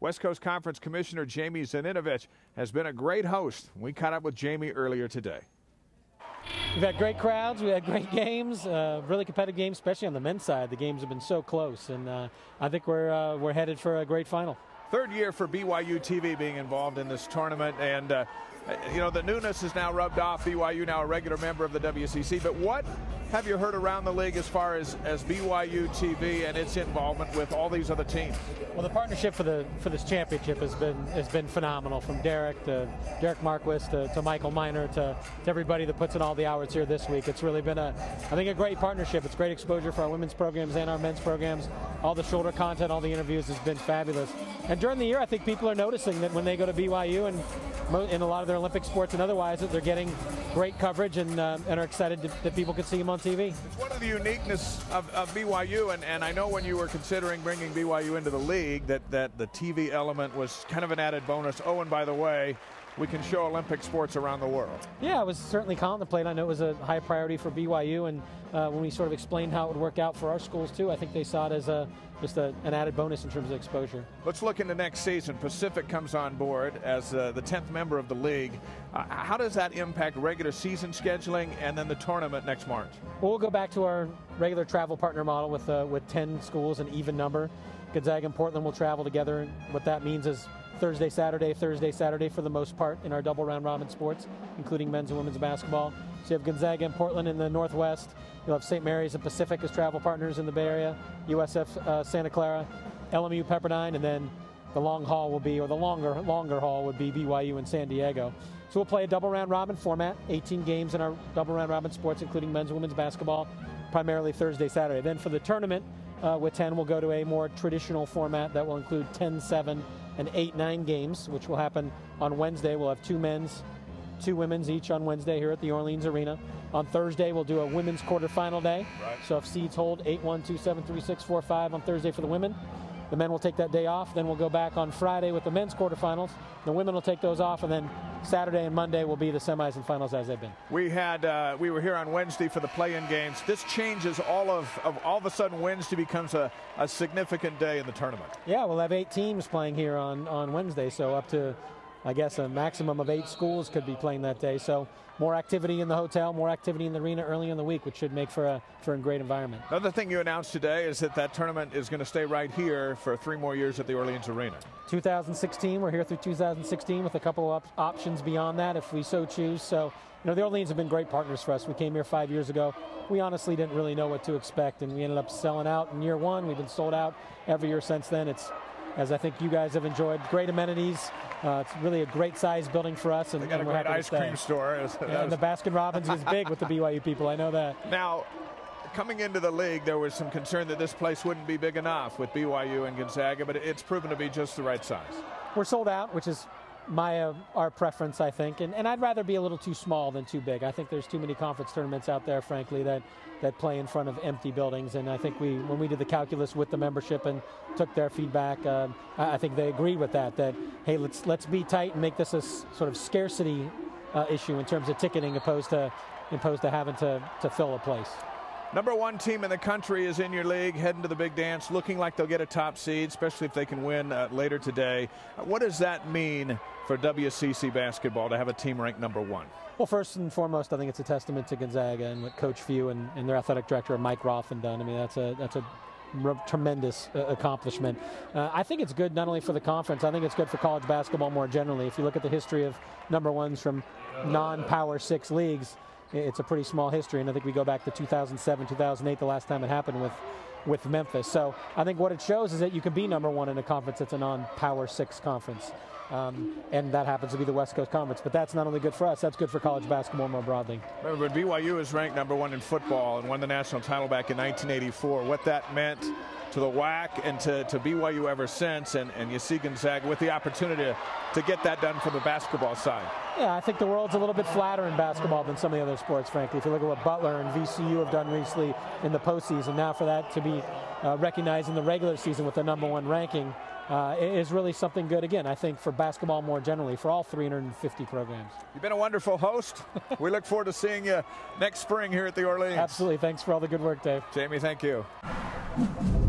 West Coast Conference Commissioner Jamie Zaninovich has been a great host. We caught up with Jamie earlier today. We've had great crowds, we had great games, really competitive games, especially on the men's side. The games have been so close, and I think we're headed for a great final. Third year for BYUtv being involved in this tournament, and you know, the newness is now rubbed off. BYU now a regular member of the WCC, but what have you heard around the league as far as BYUtv and its involvement with all these other teams? Well, the partnership for this championship has been phenomenal. From Derek Marquis to Michael Miner to everybody that puts in all the hours here this week. It's really been I think a great partnership. It's great exposure for our women's programs and our men's programs. All the shoulder content, all the interviews has been fabulous. And during the year, I think people are noticing that when they go to BYU and in a lot of their Olympic sports and otherwise, that they're getting great coverage and are excited that people can see them on TV. It's one of the uniqueness of BYU, and I know when you were considering bringing BYU into the league that the TV element was kind of an added bonus. Oh, and by the way, we can show Olympic sports around the world. Yeah, it was certainly contemplated. I know it was a high priority for BYU, and when we sort of explained how it would work out for our schools too, I think they saw it as just an added bonus in terms of exposure. Let's look into next season. Pacific comes on board as the 10th member of the league. How does that impact regular season scheduling and then the tournament next March? Well, we'll go back to our regular travel partner model with 10 schools, an even number. Gonzaga and Portland will travel together. What that means is Thursday, Saturday for the most part in our double round robin sports, including men's and women's basketball. So you have Gonzaga and Portland in the Northwest. You'll have St. Mary's and Pacific as travel partners in the Bay Area, USF Santa Clara, LMU Pepperdine, and then the long haul will be, or the longer haul would be BYU and San Diego. So we'll play a double round robin format, 18 games in our double round robin sports, including men's and women's basketball, primarily Thursday, Saturday. Then for the tournament, with 10, we'll go to a more traditional format that will include 10, 7, and 8, 9 games, which will happen on Wednesday. We'll have 2 men's, 2 women's each on Wednesday here at the Orleans Arena. On Thursday, we'll do a women's quarterfinal day. Right. So if seeds hold 8-1, 2-7, 3-6, 4-5 on Thursday for the women, the men will take that day off. Then we'll go back on Friday with the men's quarterfinals. The women will take those off, and then Saturday and Monday will be the semis and finals as they've been. We were here on Wednesday for the play-in games. This changes all of a sudden Wednesday becomes a significant day in the tournament. Yeah, we'll have 8 teams playing here on Wednesday, so up to, I guess, a maximum of 8 schools could be playing that day. So more activity in the hotel, more activity in the arena early in the week, which should make for a great environment. Another thing you announced today is that tournament is going to stay right here for 3 more years at the Orleans Arena. 2016, we're here through 2016 with a couple of options beyond that if we so choose. So, you know, the Orleans have been great partners for us. We came here 5 years ago. We honestly didn't really know what to expect, and we ended up selling out in year 1. We've been sold out every year since then. It's, as I think you guys have enjoyed, great amenities. It's really a great size building for us, and they got a great ice cream store. And the Baskin-Robbins is big with the BYU people. I know that. Now, coming into the league, there was some concern that this place wouldn't be big enough with BYU and Gonzaga, but it's proven to be just the right size. We're sold out, which is our preference, I think, and I'd rather be a little too small than too big. I think there's too many conference tournaments out there, frankly, that play in front of empty buildings, and I think when we did the calculus with the membership and took their feedback, I think they agreed with that hey, let's be tight and make this a sort of scarcity issue in terms of ticketing, opposed to having to fill a place. Number 1 team in the country is in your league, heading to the big dance, looking like they'll get a top seed, especially if they can win later today. What does that mean for WCC basketball to have a team ranked number 1? Well, first and foremost, I think it's a testament to Gonzaga and what Coach Few and their athletic director Mike Rothman done. I mean, that's a tremendous accomplishment. I think it's good not only for the conference, I think it's good for college basketball more generally. If you look at the history of number 1s from non-Power 6 leagues, it's a pretty small history, and I think we go back to 2007, 2008, the last time it happened with Memphis. So I think what it shows is that you can be number 1 in a conference that's a non-Power 6 conference. And that happens to be the West Coast Conference. But that's not only good for us, that's good for college basketball more broadly. Remember, BYU is ranked number 1 in football and won the national title back in 1984. What that meant to the WAC and to BYU ever since, and you see Gonzaga with the opportunity to get that done for the basketball side. Yeah, I think the world's a little bit flatter in basketball than some of the other sports, frankly. If you look at what Butler and VCU have done recently in the postseason, now for that to be recognized in the regular season with the number 1 ranking is really something good, again, I think, for basketball more generally, for all 350 programs. You've been a wonderful host. We look forward to seeing you next spring here at the Orleans. Absolutely. Thanks for all the good work, Dave. Jamie, thank you. you.